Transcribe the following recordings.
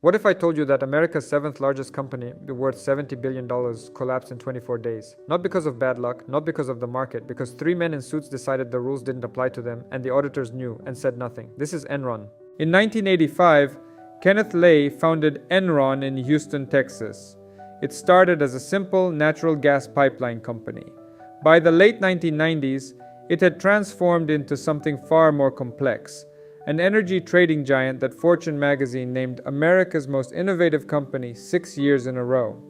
What if I told you that America's seventh largest company, worth $70 billion, collapsed in 24 days? Not because of bad luck, not because of the market, because three men in suits decided the rules didn't apply to them, and the auditors knew and said nothing. This is Enron. In 1985, Kenneth founded Enron in Houston, Texas. It started as a simple natural gas pipeline company. By the late 1990s, it had transformed into something far more complex. An energy trading giant that Fortune magazine named America's most innovative company 6 years in a row.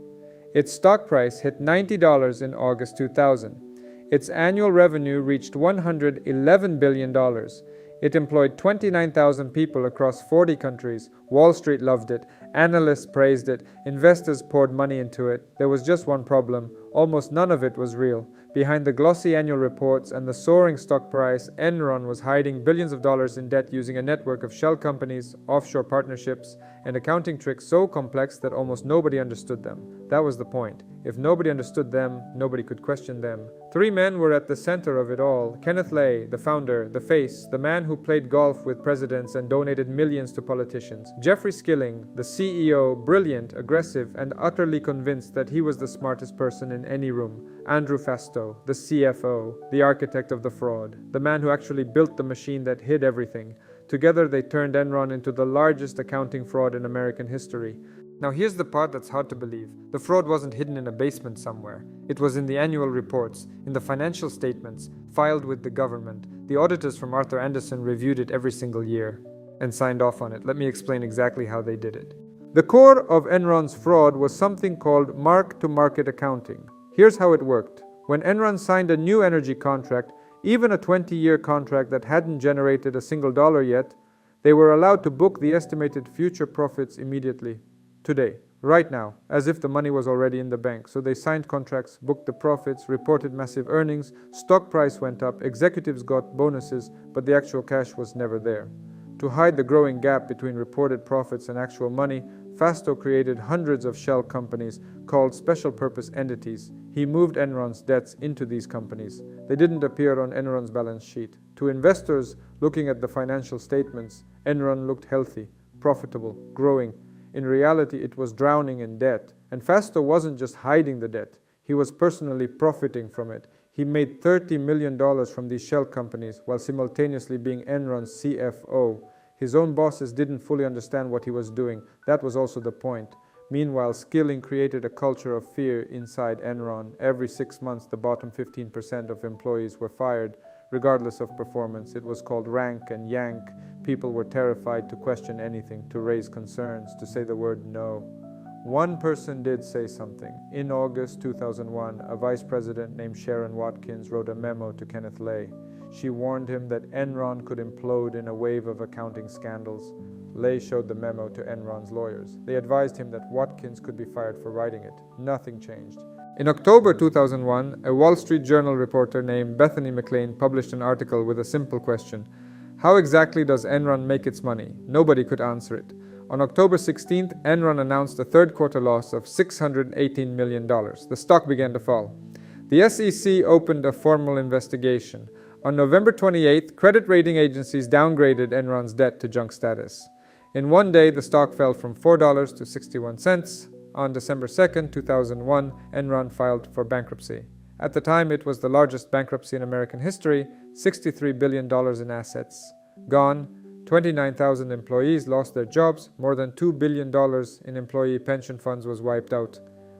Its stock price hit $90 in August 2000. Its annual revenue reached $111 billion. It employed 29,000 people across 40 countries. Wall Street loved it. Analysts praised it. Investors poured money into it. There was just one problem. Almost none of it was real. Behind the glossy annual reports and the soaring stock price, Enron was hiding billions of dollars in debt using a network of shell companies, offshore partnerships, and accounting tricks so complex that almost nobody understood them. That was the point. If nobody understood them, nobody could question them. Three men were at the center of it all. Kenneth, the founder, the face, the man who played golf with presidents and donated millions to politicians. Jeffrey Skilling, the CEO, brilliant, aggressive, and utterly convinced that he was the smartest person in any room. Andrew Fastow, the CFO, the architect of the fraud, the man who actually built the machine that hid everything. Together they turned Enron into the largest accounting fraud in American history. Now here's the part that's hard to believe. The fraud wasn't hidden in a basement somewhere. It was in the annual reports, in the financial statements, filed with the government. The auditors from Arthur Andersen reviewed it every single year and signed off on it. Let me explain exactly how they did it. The core of Enron's fraud was something called mark-to-market accounting. Here's how it worked. When Enron signed a new energy contract, even a 20-year contract that hadn't generated a single dollar yet, they were allowed to book the estimated future profits immediately. Today, right now, as if the money was already in the bank. So they signed contracts, booked the profits, reported massive earnings, stock price went up, executives got bonuses, but the actual cash was never there. To hide the growing gap between reported profits and actual money, Fastow created hundreds of shell companies called special purpose entities. He moved Enron's debts into these companies. They didn't appear on Enron's balance sheet. To investors looking at the financial statements, Enron looked healthy, profitable, growing. In reality, it was drowning in debt. And Fastow wasn't just hiding the debt. He was personally profiting from it. He made $30 million from these shell companies while simultaneously being Enron's CFO. His own bosses didn't fully understand what he was doing. That was also the point. Meanwhile, Skilling created a culture of fear inside Enron. Every 6 months, the bottom 15% of employees were fired, regardless of performance. It was called rank and yank. People were terrified to question anything, to raise concerns, to say the word no. One person did say something. In August 2001, a vice president named Sharon Watkins wrote a memo to Kenneth. She warned him that Enron could implode in a wave of accounting scandals. Showed the memo to Enron's lawyers. They advised him that Watkins could be fired for writing it. Nothing changed. In October 2001, a Wall Street Journal reporter named Bethany McLean published an article with a simple question. How exactly does Enron make its money? Nobody could answer it. On October 16th, Enron announced a third quarter loss of $618 million. The stock began to fall. The SEC opened a formal investigation. On November 28th, credit rating agencies downgraded Enron's debt to junk status. In one day, the stock fell from $4 to 61 cents. On December 2nd, 2001, Enron filed for bankruptcy. At the time, it was the largest bankruptcy in American history, $63 billion in assets gone, 29,000 employees lost their jobs, more than $2 billion in employee pension funds was wiped out.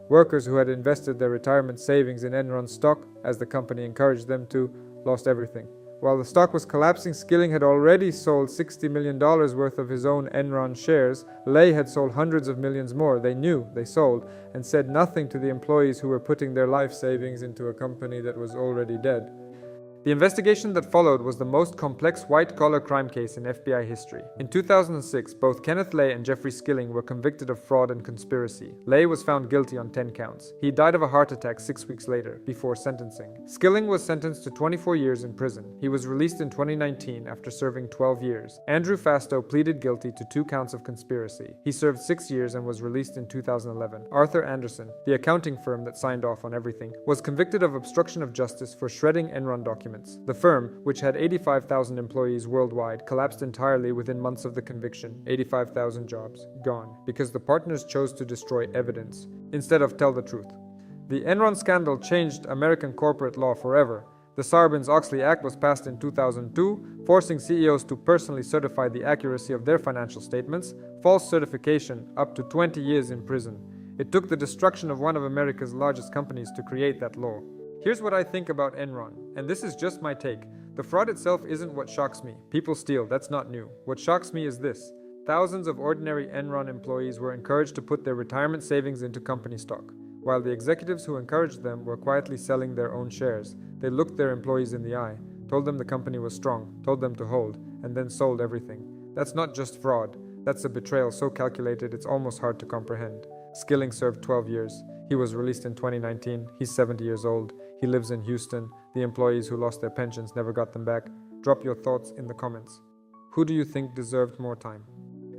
Workers who had invested their retirement savings in Enron stock, as the company encouraged them to, lost everything. While the stock was collapsing, Skilling had already sold $60 million worth of his own Enron shares. Had sold hundreds of millions more. They knew, they sold, and said nothing to the employees who were putting their life savings into a company that was already dead. The investigation that followed was the most complex white-collar crime case in FBI history. In 2006, both Kenneth and Jeffrey Skilling were convicted of fraud and conspiracy. Was found guilty on 10 counts. He died of a heart attack 6 weeks later, before sentencing. Skilling was sentenced to 24 years in prison. He was released in 2019 after serving 12 years. Andrew Fastow pleaded guilty to 2 counts of conspiracy. He served 6 years and was released in 2011. Arthur Andersen, the accounting firm that signed off on everything, was convicted of obstruction of justice for shredding Enron documents. statements. The firm, which had 85,000 employees worldwide, collapsed entirely within months of the conviction. 85,000 jobs gone because the partners chose to destroy evidence instead of tell the truth. The Enron scandal changed American corporate law forever. The Sarbanes-Oxley Act was passed in 2002, forcing CEOs to personally certify the accuracy of their financial statements. False certification, up to 20 years in prison. It took the destruction of one of America's largest companies to create that law. Here's what I think about Enron, and this is just my take. The fraud itself isn't what shocks me. People steal, that's not new. What shocks me is this. Thousands of ordinary Enron employees were encouraged to put their retirement savings into company stock, while the executives who encouraged them were quietly selling their own shares. They looked their employees in the eye, told them the company was strong, told them to hold, and then sold everything. That's not just fraud. That's a betrayal so calculated it's almost hard to comprehend. Skilling served 12 years. He was released in 2019. He's 70 years old. He lives in Houston. The employees who lost their pensions never got them back. Drop your thoughts in the comments. Who do you think deserved more time?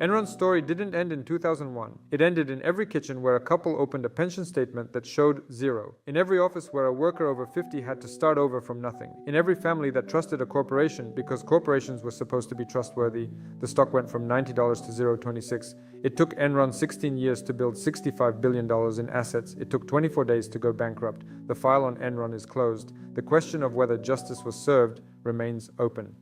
Enron's story didn't end in 2001. It ended in every kitchen where a couple opened a pension statement that showed zero. In every office where a worker over 50 had to start over from nothing. In every family that trusted a corporation because corporations were supposed to be trustworthy. The stock went from $90 to $0.26. It took Enron 16 years to build $65 billion in assets. It took 24 days to go bankrupt. The file on Enron is closed. The question of whether justice was served remains open.